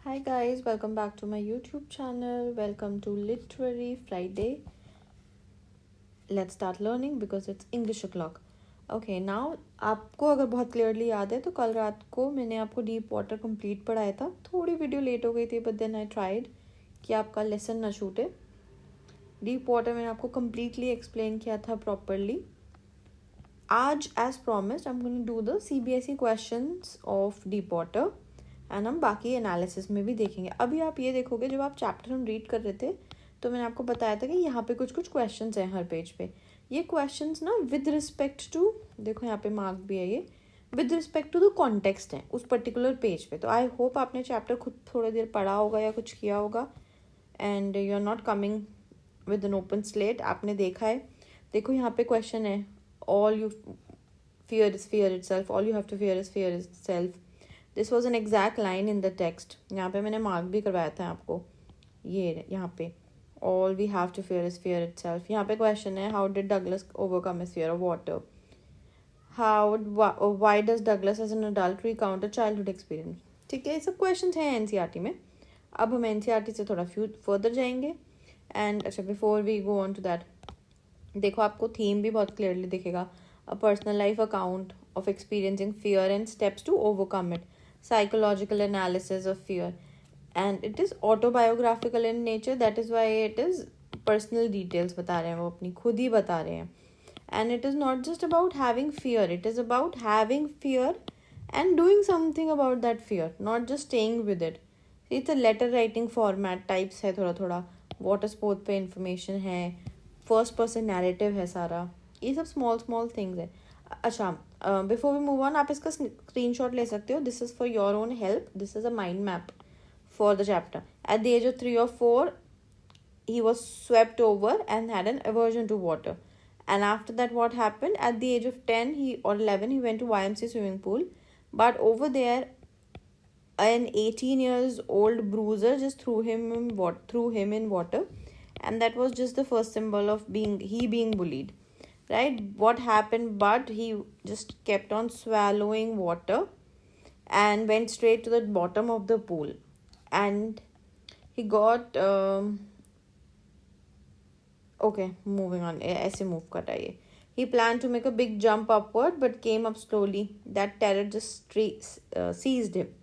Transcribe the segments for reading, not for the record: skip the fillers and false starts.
Hi guys, welcome back to my YouTube channel. Welcome to Literary Friday. Let's start learning because it's English o'clock. Okay, now आपको अगर बहुत clearly याद है तो कल रात को मैंने आपको डीप वाटर कंप्लीट पढ़ाया था. थोड़ी वीडियो लेट हो गई थी बट देन आई ट्राइड कि आपका लेसन ना छूटे. डीप वाटर मैंने आपको कम्प्लीटली एक्सप्लेन किया था प्रॉपरली. आज as promised I am going to do the CBSE questions of deep water and हम बाकी एनालिसिस में भी देखेंगे. अभी आप ये देखोगे जब आप चैप्टर हम रीड कर रहे थे तो मैंने आपको बताया था कि यहाँ पे कुछ कुछ क्वेश्चंस हैं हर पेज पे. ये क्वेश्चंस ना विद रिस्पेक्ट टू, देखो यहाँ पे मार्क भी है, ये with respect to the context है उस पर्टिकुलर पेज पे. तो आई होप आपने चैप्टर खुद थोड़ी देर पढ़ा होगा या कुछ किया होगा and you are not coming with an open slate. आपने देखा है. देखो यहाँ पे क्वेश्चन है, all you fear is fear itself, all you have to fear is fear itself. This was an exact line in the text. यहाँ पे मैंने मार्क भी करवाया था आपको. ये यहाँ पे all we have to fear is fear itself. यहाँ पे क्वेश्चन है, how did Douglas overcome his fear of water. Why does Douglas as an adult recount a childhood experience. ठीक है, ये सब क्वेश्चन हैं एनसीईआरटी में. अब हम एनसीईआरटी से थोड़ा फर्दर जाएंगे. एंड अच्छा, before we go on to that, देखो आपको थीम भी बहुत क्लियरली दिखेगा. A personal life account of experiencing fear and steps to overcome it. Psychological analysis of fear, and it is autobiographical in nature. That is why it is personal details बता रहे हैं, वो अपनी खुद ही बता रहे हैं. And it is not just about having fear, it is about having fear and doing something about that fear, not just staying with it. It's a letter writing format types है थोड़ा थोड़ा. water sport पे information है, first person narrative है सारा. ये सब small things है. अच्छा, बिफोर वी मूव ऑन, आप इसका स्क्रीनशॉट ले सकते हो. This is for your own help. This is a mind map for the chapter. At the age of 3 or 4 he was swept over and had an aversion to water. And after that, what happened? At the age of 10 or 11, he went to YMCA swimming pool. But over there, an 18 years old bruiser just threw him in water, and that was just the first symbol of being bullied. Right, what happened? But he just kept on swallowing water and went straight to the bottom of the pool, and he got okay, moving on. ऐसे move कर रहा है. He planned to make a big jump upward but came up slowly. That terror just seized him.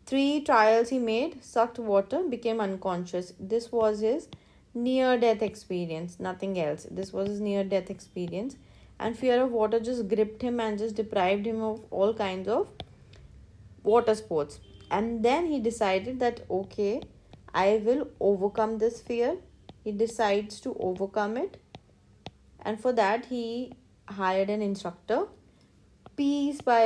3 trials he made, sucked water, became unconscious. This was his near-death experience, nothing else. This was his near-death experience, and fear of water just gripped him and just deprived him of all kinds of water sports. And then he decided that, okay, I will overcome this fear. He decides to overcome it, and for that he hired an instructor. Piece by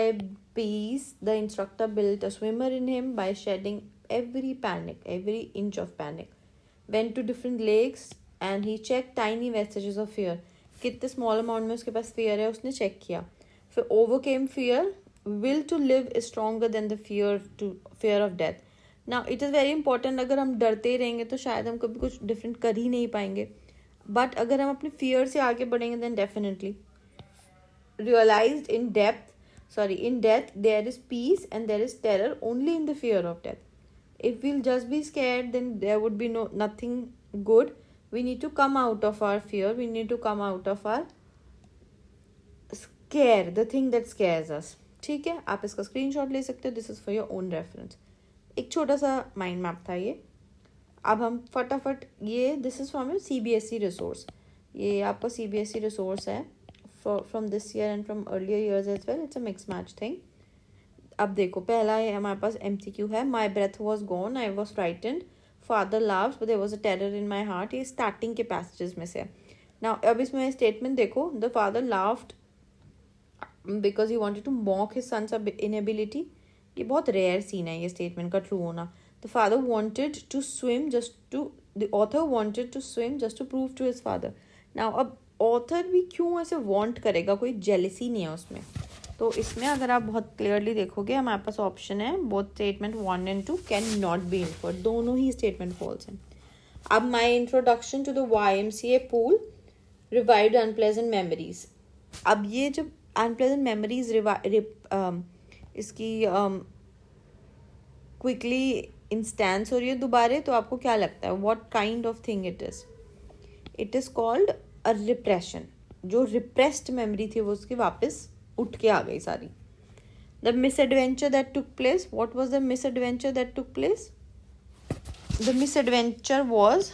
piece, the instructor built a swimmer in him by shedding every inch of panic. Went to different lakes and he checked tiny vestiges of fear. कितने small amount में उसके पास fear है उसने check किया. फिर overcame fear. Will to live is stronger than the fear of death. Now it is very important. अगर हम डरते ही रहेंगे तो शायद हम कभी कुछ different कर ही नहीं पाएंगे. But अगर हम अपने fear से आगे बढ़ेंगे then definitely. Realized in death there is peace and there is terror only in the fear of death. If we'll just be scared, then there would be nothing good. We need to come out of our fear. We need to come out of our scare, the thing that scares us. ठीक है, आप इसका screenshot ले सकते हो. This is for your own reference. एक छोटा सा माइंड मैप था ये. अब हम फटाफट ये, this is from your CBSE resource. ये आपका CBSE रिसोर्स है from this year and from earlier years as well. It's a mix match thing. अब देखो, पहला है हमारे पास MCQ है. My breath was gone, I was frightened, father laughed but there was a terror in my heart. ये starting के passages में से. नाउ अब इसमें स्टेटमेंट देखो, the father laughed because he wanted to mock his sons inability. ये बहुत rare scene है ये स्टेटमेंट का ट्रू होना. The father wanted to swim just to, the author wanted to swim just to prove to his father. Now अब author भी क्यों ऐसे वॉन्ट करेगा, कोई जेलिसी नहीं है उसमें. तो इसमें अगर आप बहुत क्लियरली देखोगे हमारे पास ऑप्शन है, both statement 1 and 2 can not be inferred. दोनों ही स्टेटमेंट फॉल्स हैं. अब my introduction to the YMCA pool revived unpleasant memories. अब ये जब अनप्लेजेंट मेमोरीज इसकी क्विकली इंस्टेंस हो रही है दोबारे, तो आपको क्या लगता है what kind of thing it is? It is called a repression. जो रिप्रेस्ड मेमोरी थी वो उसकी वापस उठ के आ गई सारी. The misadventure that took place. What was the misadventure that took place? The misadventure was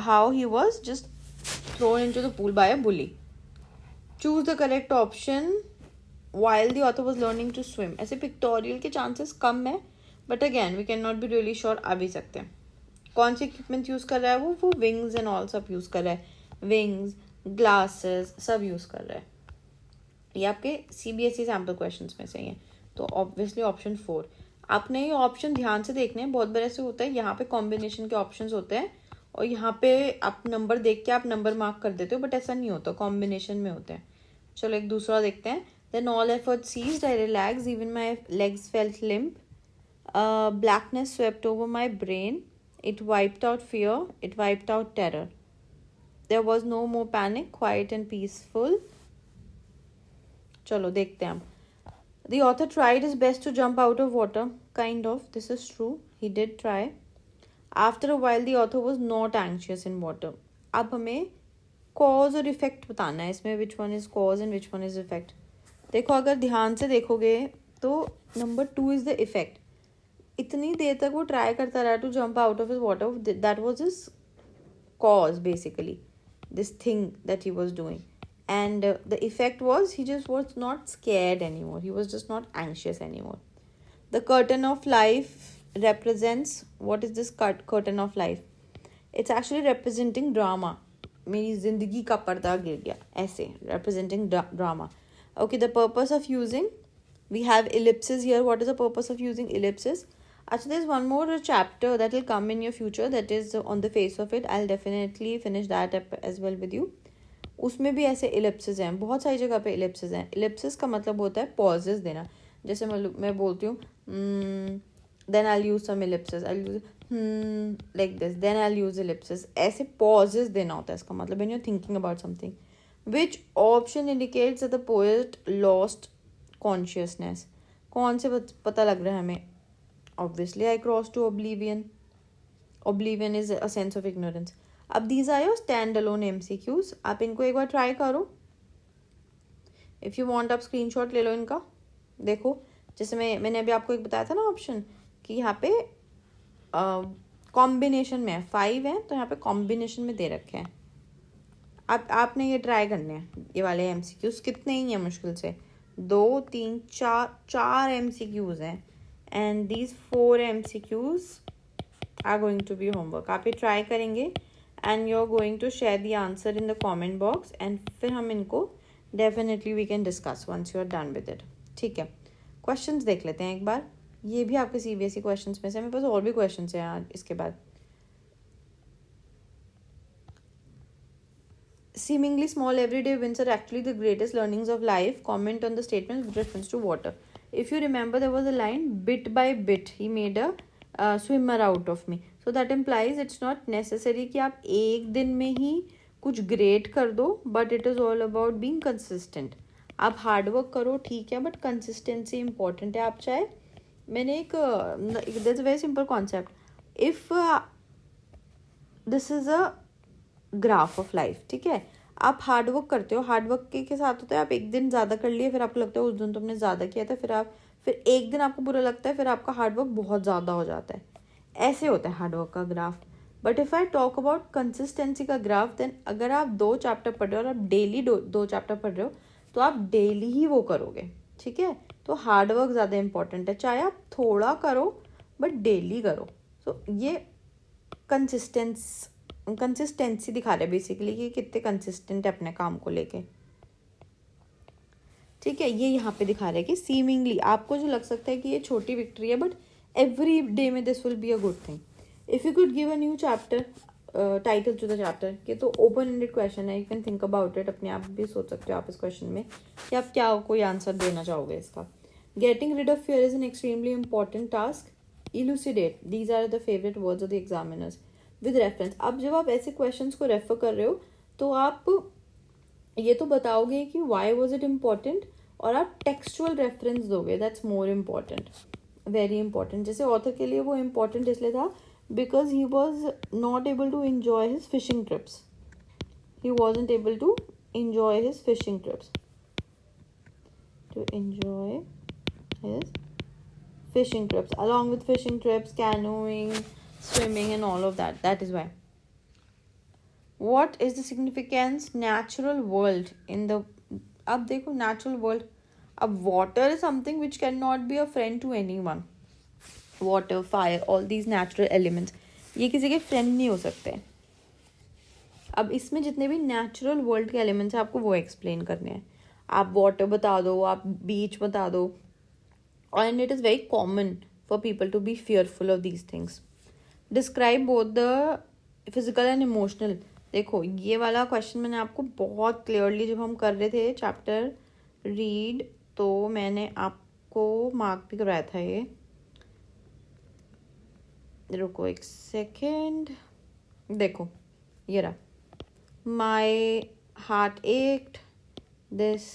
how he was just thrown into the pool by a bully. Choose the correct option while the author was learning to swim. ऐसे pictorial के chances कम है, but again we can not be really sure. आ भी सकते हैं. कौन सी equipment use कर रहा है वो विंग्स एंड ऑल सब यूज़ कर रहा है. विंग्स, ग्लासेस सब यूज़ कर रहा है. ये आपके CBSE सैम्पल क्वेश्चंस में से ही हैं. तो ऑब्वियसली ऑप्शन 4. आपने ये ऑप्शन ध्यान से देखने हैं. बहुत बार ऐसे होता है यहाँ पे कॉम्बिनेशन के ऑप्शंस होते हैं और यहाँ पे आप नंबर देख के आप नंबर मार्क कर देते हो, बट ऐसा नहीं होता, कॉम्बिनेशन में होते हैं. चलो एक दूसरा देखते हैं. Then all effort ceased, I relax, even my legs felt limp, blackness swept over my brain, it wiped out fear, it wiped out terror, there was no more panic, quite and peaceful. चलो देखते हैं हम. The author tried his best to jump out of water. Kind of. This is true. He did try. After a while, the author was not anxious in water. अब हमें cause और effect बताना है इसमें. Which one is cause and which one is effect? देखो अगर ध्यान से देखोगे तो number 2 is the effect. इतनी देर तक वो try करता रहा to jump out of his water. That was his cause basically. This thing that he was doing. And the effect was he just was not scared anymore. He was just not anxious anymore. The curtain of life represents, what is this curtain of life? It's actually representing drama. मेरी जिंदगी का पर्दा गिर गया, ऐसे representing drama. Okay, the purpose of using, we have ellipses here. What is the purpose of using ellipses? Actually, there's one more chapter that will come in your future that is on the face of it. I'll definitely finish that up as well with you. उसमें भी ऐसे ellipsis हैं, बहुत सारी जगह पे ellipsis हैं. Ellipsis का मतलब होता है पॉजेस देना. जैसे मैं बोलती हूँ then I use some ellipsis, I use like this, then I use ellipsis. ऐसे पॉजेस देना होता है इसका मतलब when you are thinking about something. Which option indicates that the poet lost consciousness? कौन से पता लग रहा है हमें? Obviously I cross to oblivion. Oblivion is a sense of ignorance. अब these are your stand alone MCQs. आप इनको एक बार ट्राई करो. इफ़ यू वांट आप स्क्रीनशॉट ले लो इनका. देखो जैसे मैंने अभी आपको एक बताया था ना ऑप्शन कि यहाँ पे कॉम्बिनेशन में है, 5 है तो यहाँ पे कॉम्बिनेशन में दे रखे हैं. आपने ये ट्राई करने हैं ये वाले MCQs. कितने ही हैं मुश्किल से 2, 3, 4 MCQs हैं. And these 4 MCQs are going to be homework. आप ये ट्राई करेंगे and you're going to share the answer in the comment box and फिर हम इनको definitely we can discuss once you're done with it. ठीक है, questions देख लेते हैं एक बार. ये भी आपके CBSE questions में से. मेरे पास और भी questions हैं यार इसके बाद. Seemingly small everyday wins are actually the greatest learnings of life. Comment on the statement with reference to water. If you remember, there was a line, bit by bit he made a swimmer out of me. So that implies it's not necessary कि आप एक दिन में ही कुछ great कर दो, but it is all about being consistent. आप hard work करो ठीक है, बट कंसिस्टेंसी इंपॉर्टेंट है. आप चाहे मैंने एक this very simple concept. If this is a graph of life, ठीक है, आप हार्डवर्क करते हो. हार्डवर्क के साथ होता है आप एक दिन ज़्यादा कर लिए, फिर आपको लगता है उस दिन तुमने ज़्यादा किया था, फिर एक दिन आपको बुरा लगता है, फिर आपका हार्डवर्क बहुत ज़्यादा हो जाता है. ऐसे होता है हार्डवर्क का graph. But if I talk about consistency का ग्राफ, देन अगर आप 2 चैप्टर पढ़ रहे हो और आप डेली 2 चैप्टर पढ़ रहे हो तो आप डेली ही वो करोगे. ठीक है, तो हार्डवर्क ज़्यादा इंपॉर्टेंट है. चाहे आप थोड़ा करो बट डेली करो. सो ये कंसिस्टेंसी दिखा रहे हैं बेसिकली कि कितने कंसिस्टेंट है अपने काम को लेके. ठीक है, ये यहाँ पे दिखा रहे हैं कि सीमिंगली आपको जो लग सकता है कि ये छोटी विक्ट्री है, बट every day में this will be a good thing. If you could give a new chapter title to the chapter, कि तो open ended question है, you can think about it. अपने आप भी सोच सकते हो आप इस क्वेश्चन में कि आप क्या कोई आंसर देना चाहोगे इसका. Getting rid of fear is an extremely important task. Elucidate. These are the favorite words of the examiners. With reference. अब जब आप ऐसे questions को रेफर कर रहे हो तो आप ये तो बताओगे कि why was it important, और आप textual reference दोगे. That's more important. Very important. जैसे ऑथर के लिए वो इम्पोर्टेंट इसलिए था because he was not able to enjoy his fishing trips. He wasn't able to enjoy his fishing trips. To enjoy his fishing trips. Along with fishing trips, canoeing, swimming and all of that. That is why. What is the significance natural world in the... अब देखो natural world. अब water is something which cannot be a friend to anyone. Water, fire, all these natural elements. ये किसी के friend नहीं हो सकते. अब इसमें जितने भी नेचुरल वर्ल्ड के एलिमेंट्स हैं आपको वो एक्सप्लेन करने हैं. आप वाटर बता दो, आप बीच बता दो. And it is very common for people to be fearful of these things. Describe both the physical and emotional. देखो ये वाला क्वेश्चन मैंने आपको बहुत क्लियरली जब हम कर रहे थे चैप्टर रीड, तो मैंने आपको मार्क भी कराया था. ये रुको एक सेकेंड. देखो ये रहा. My heart ached, this.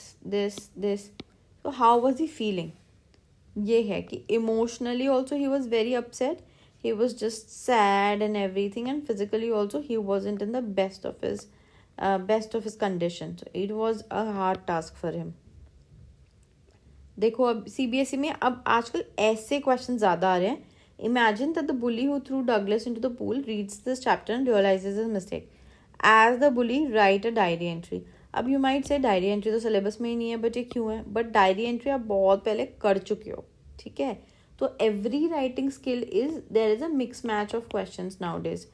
So how was he feeling? ये है कि emotionally also he was very upset. He was just sad and everything, and physically also he wasn't in the best of his condition. So it was a hard task for him. देखो अब CBSE में अब आजकल ऐसे question ज़्यादा आ रहे हैं. Imagine that the bully who threw Douglas into the pool reads this chapter and realizes his mistake. As the bully, write a diary entry. अब you might say diary entry तो syllabus में ही नहीं है, but ये क्यों है? But diary entry आप बहुत पहले कर चुके हो, ठीक है. तो every writing skill there is a mix match of questions nowadays.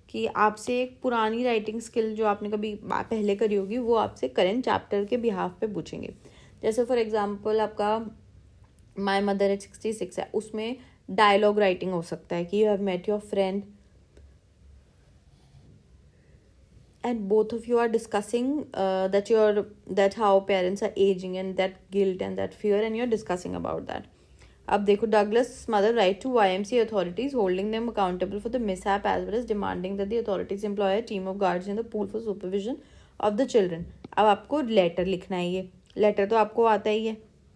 कि आपसे एक पुरानी राइटिंग स्किल जो आपने कभी पहले करी होगी वो आपसे करेंट चैप्टर के बिहाफ पे पूछेंगे. जैसे फॉर एग्जाम्पल आपका माई मदर एट 66 है, उसमें डायलॉग राइटिंग हो सकता है कि you have met your friend and both of you are discussing that how parents are aging and that guilt and that fear, and you're discussing about that. अब देखो Douglas' mother write to YMCA authorities holding them accountable for the mishap as well as demanding that the authorities employ a team of guards in the pool for supervision of the children. अब आपको letter लिखना है. ये letter तो आपको आता ही है.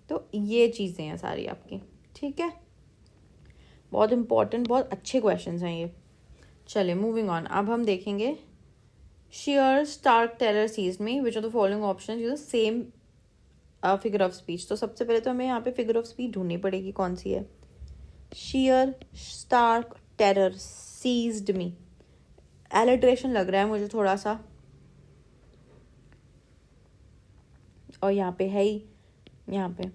तो ये चीज़ें हैं सारी आपकी, ठीक है. बहुत इंपॉर्टेंट, बहुत अच्छे क्वेश्चन हैं ये. चले मूविंग ऑन. अब हम देखेंगे sheer stark terror seized me. Which of the following options use the same figure of speech? तो सबसे पहले तो हमें यहाँ पे figure of speech ढूंढनी पड़ेगी कौन सी है. sheer stark terror seized me. alliteration लग रहा है मुझे थोड़ा सा, और यहाँ पे है ही, यहाँ पे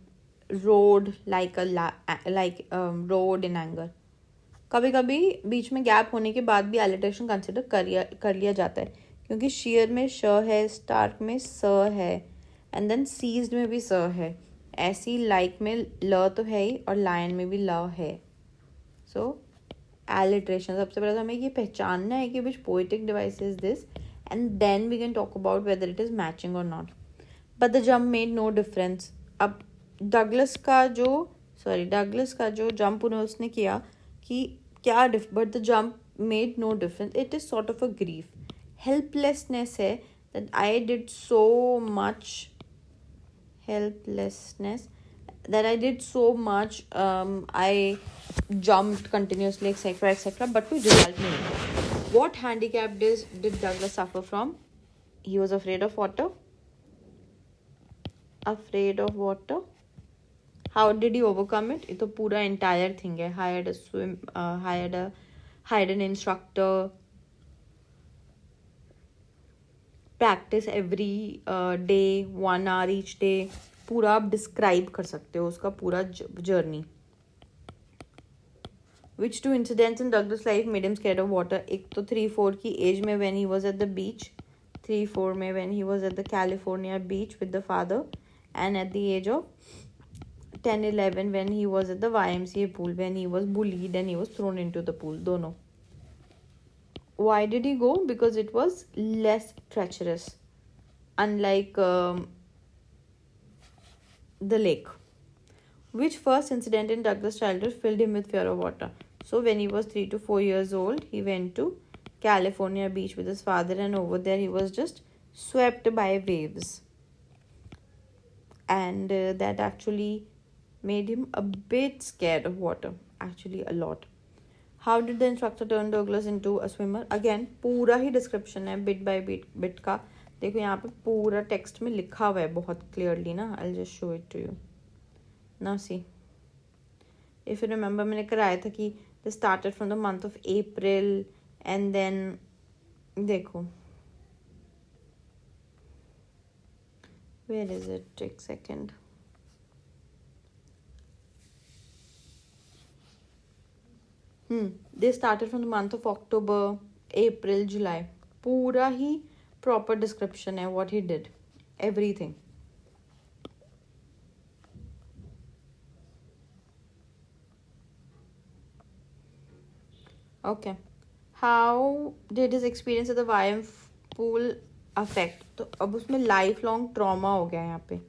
road like road in anger. कभी कभी बीच में गैप होने के बाद भी alliteration कंसिडर कर लिया जाता है, क्योंकि शेयर में श है, स्टार्क में स है, एंड देन सीज्ड में भी स है. ऐसी लाइक में ल तो है ही और लायन में भी ल है. So alliteration. सबसे पहले तो हमें ये पहचानना है कि which poetic device is this, and then we can talk about whether it is matching और not. But the jump made no difference. अब डगलस का जो जंप उसने किया कि क्या but the jump made no difference. It is sort of a grief. Helplessness है that I did so much I jumped continuously etc but कोई result नहीं हुआ. What handicap did Douglas suffer from? He was afraid of water. How did he overcome it? ये तो पूरा entire thing है. Hired an instructor. Practice every day 1 hour each day. पूरा आप describe कर सकते हो उसका पूरा journey. Which two incidents in Douglas' life made him scared of water? एक तो 3-4 की एज में when he was at the beach, 3-4 में when he was at the California beach with the father, and at the age of 10-11 when he was at the YMCA pool when he was bullied and he was thrown into the pool. दोनों. Why did he go? Because it was less treacherous, unlike the lake. Which first incident in Douglas' childhood filled him with fear of water? So when he was 3 to 4 years old, he went to California beach with his father, and over there he was just swept by waves. And that actually made him a bit scared of water, actually a lot. How did the instructor turn Douglas into a swimmer? Again, पूरा ही description है bit by bit का. देखो यहाँ पे पूरा text में लिखा हुआ है बहुत clearly ना. I'll just show it to you. Now see. If you remember, मैंने कराया था कि this started from the month of April and then देखो. Where is it? Take a second. They started from the month of October, April, July. पूरा ही proper description है what he did. Everything. Okay. How did his experience at the YM pool affect? तो अब उसमें life long trauma हो गया है यहाँ पे.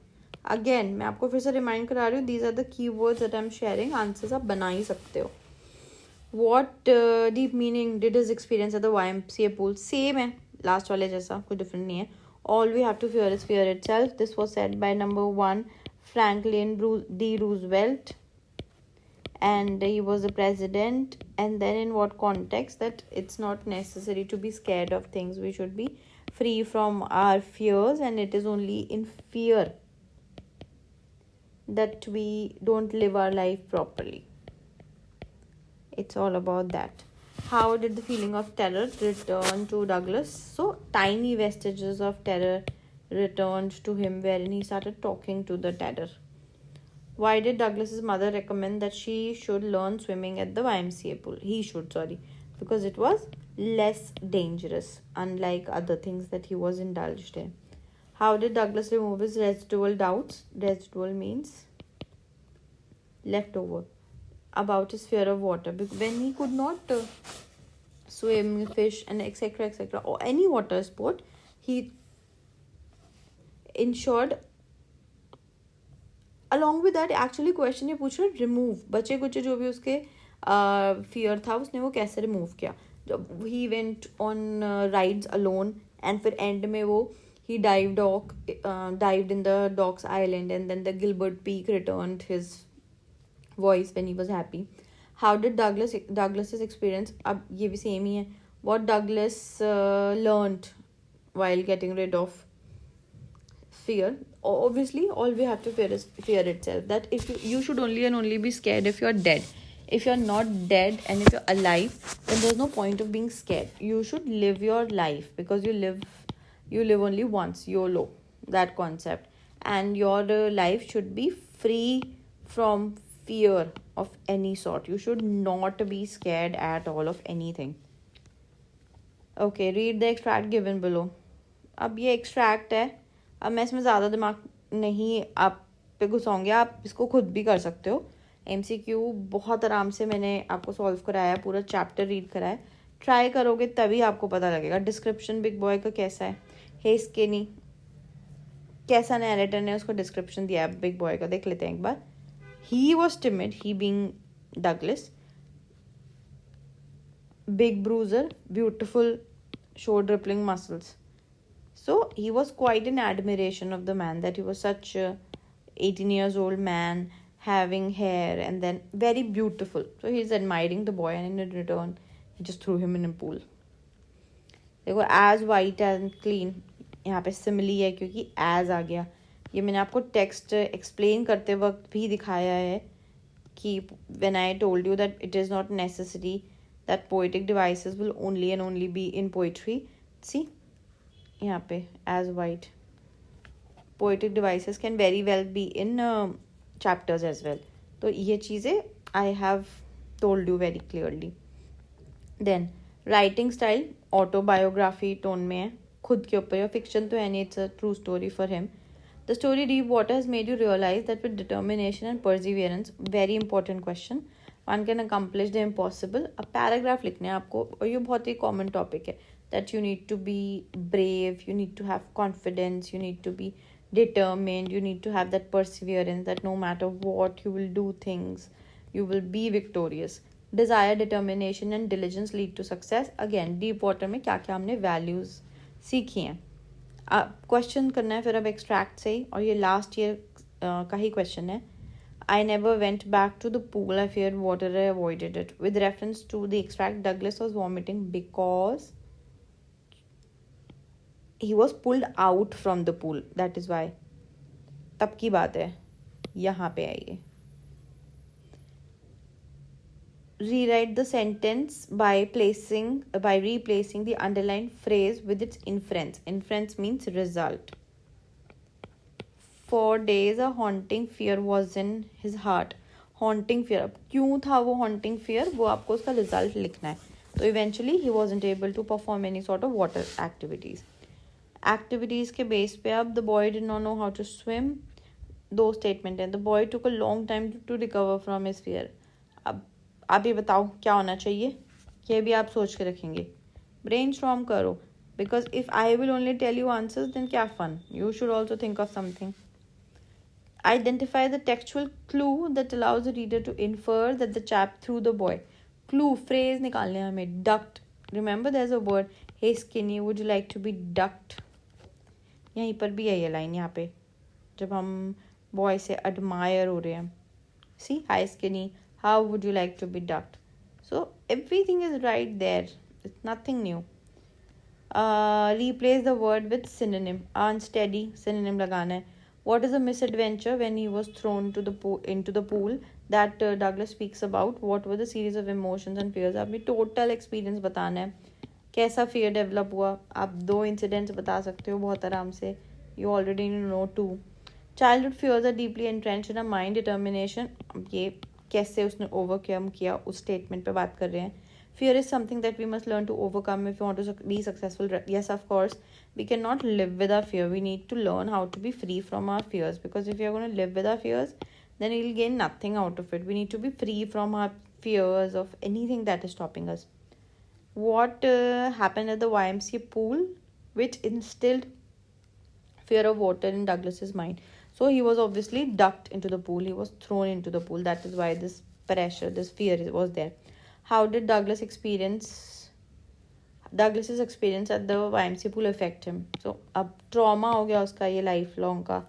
अगेन मैं आपको फिर से रिमाइंड करा रही हूँ, these are the keywords that I am sharing. Answers आप बना ही सकते हो. What deep meaning did his experience at the YMCA pool? Same है लास्ट वाले जैसा, कोई डिफरेंट नहीं है. All we have to fear is fear itself. This was said by number 1 Franklin D. Roosevelt, and he was the president. And then in what context? That it's not necessary to be scared of things. We should be free from our fears, and it is only in fear that we don't live our life properly. It's all about that. How did the feeling of terror return to Douglas? So tiny vestiges of terror returned to him, wherein he started talking to the terror. Why did Douglas's mother recommend that she should learn swimming at the YMCA pool? He should, sorry. Because it was less dangerous, unlike other things that he was indulged in. How did Douglas remove his residual doubts? Residual means leftover. About his fear of water. When he could not swim, fish, and etc., or any water sport, he ensured. Along with that, actually question ये पूछ रहा है remove. बचे कुछ जो भी उसके fear था, उसने वो कैसे remove किया? जब he went on rides alone, and फिर end में वो he dived in the Docks Island, and then the Gilbert Peak returned his voice when he was happy. How did Douglas's experience? अब ये भी same ही है. What Douglas learned while getting rid of fear? Obviously, all we have to fear is fear itself. That if you should only and only be scared if you're dead. If you're not dead and if you're alive, then there's no point of being scared. You should live your life, because you live only once. YOLO, that concept. And your life should be free from fear of any sort. You should not be scared at all of anything. Okay, read the extract given below. अब ये extract है. अब मैं इसमें ज़्यादा दिमाग नहीं आप पे घुसाऊंगी, आप इसको खुद भी कर सकते हो. MCQ बहुत आराम से मैंने आपको सॉल्व कराया है, पूरा चैप्टर रीड कराया है. ट्राई करोगे तभी आपको पता लगेगा. डिस्क्रिप्शन बिग बॉय का कैसा है स्किनी, कैसा नैरेटर ने उसको डिस्क्रिप्शन दिया है बिग बॉय का, देख लेते हैं एक बार. He was timid, he being Douglas. Big bruiser, beautiful, showed rippling muscles. So he was quite in admiration of the man, that he was such a 18 years old man, having hair, and then very beautiful. So he's admiring the boy, and in return, he just threw him in a pool. देखो, as white and clean, यहाँ पे simile है क्योंकि as आ गया. ये मैंने आपको text explain करते वक्त भी दिखाया है कि when I told you that it is not necessary that poetic devices will only and only be in poetry. See, यहाँ पे as white. Poetic devices can very well be in chapters as well. तो ये चीज़ें I have told you very clearly. Then writing style autobiography tone में है, खुद के ऊपर. fiction तो है नहीं, it's a true story for him. The story Deep Water has made you realize that with determination and perseverance, very important question, one can accomplish the impossible. A paragraph लिखना है आपको, और ये बहुत ही common topic है, that you need to be brave, you need to have confidence, you need to be determined, you need to have that perseverance, that no matter what, you will do things, you will be victorious. Desire, determination and diligence lead to success. Again, Deep Water में क्या क्या हमने values सीखी हैं. Question करना है फिर अब एक्सट्रैक्ट से, और ये लास्ट ईयर का ही क्वेश्चन है. I never went back to the pool. I feared water. I avoided it. With reference to the extract, Douglas was vomiting because he was pulled out from the pool. That is why. तब की बात है, यहाँ पे आइए. Rewrite the sentence by replacing the underlined phrase with its inference. Inference means result. For days a haunting fear was in his heart. Haunting fear, अब क्यों था वो haunting fear, वो आपको उसका result लिखना है. तो eventually he wasn't able to perform any sort of water activities. Activities के base पे अब the boy did not know how to swim. दो statement हैं. The boy took a long time to recover from his fear. अब आप ये बताओ क्या होना चाहिए, ये भी आप सोच के रखेंगे. Brainstorm करो. Because if I will only tell you answers, then क्या fun. You should also think of something. Identify the textual clue that allows the reader to infer that the chap threw the boy. Clue, phrase निकालने हैं हमें. Ducked. Remember there's a word. Hey skinny, would you like to be ducked? यहीं पर भी है ये line यहाँ पे जब हम बॉय से admire हो रहे हैं. See, hi skinny, how would you like to be ducked? So everything is right there. It's nothing new. Replace the word with synonym. Unsteady, synonym लगाना है. What is a misadventure when he was thrown into the pool that Douglas speaks about? What were the series of emotions and fears? आपने total experience बताना है. कैसा fear develop हुआ? आप 2 incidents बता सकते हो बहुत आराम से. You already know 2. Childhood fears are deeply entrenched in our mind. Determination, ये कैसे उसने overcome किया उस statement पे बात कर रहे हैं. Fear is something that we must learn to overcome if we want to be successful. Yes, of course, we cannot live with our fear. We need to learn how to be free from our fears. Because if we are going to live with our fears, then we will gain nothing out of it. We need to be free from our fears of anything that is stopping us. What happened at the YMCA pool, which instilled fear of water in Douglas's mind. So he was obviously ducked into the pool. He was thrown into the pool. That is why this pressure, this fear was there. How did Douglas's experience at the YMCA pool affect him? So अब trauma हो गया उसका ये lifelong का,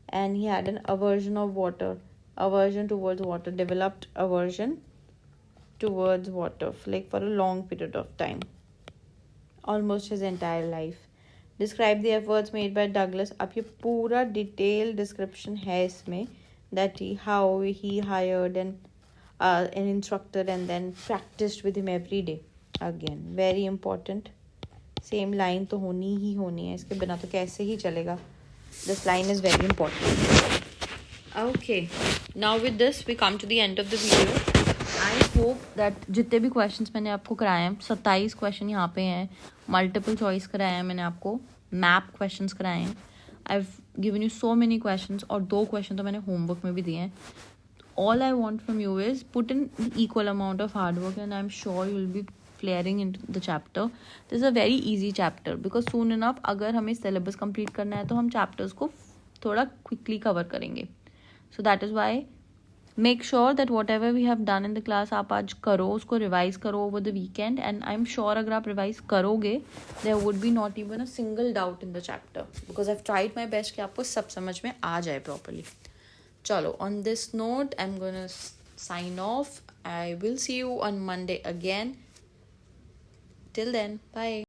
and he had an aversion towards water, developed aversion towards water like for a long period of time, almost his entire life. Describe the efforts made by Douglas. अब ये पूरा detailed description है इसमें that how he hired an instructor and then practiced with him every day. Again, very important. Same line तो होनी ही होनी है, इसके बिना तो कैसे ही चलेगा. This line is very important. Okay, now with this we come to the end of the video. I hope that जितने भी questions मैंने आपको कराए हैं, 27 question यहाँ पे हैं, multiple choice कराए हैं मैंने आपको, map questions कराए हैं. I've given you so many questions और 2 question तो मैंने homework में भी दिए हैं. All I want from you is put in the equal amount of hard work, and I'm sure you'll be flaring into the chapter. This is a very easy chapter because soon enough अगर हमें syllabus complete करना है तो हम chapters को थोड़ा quickly cover करेंगे. So that is why make sure that whatever we have done in the class आप आज करो, उसको revise करो over the weekend, and I'm sure अगर आप revise करोगे there would be not even a single doubt in the chapter because I've tried my best कि आपको सब समझ में आ जाए properly. Chalo, on this note, I'm gonna sign off. I will see you on Monday again. Till then, bye.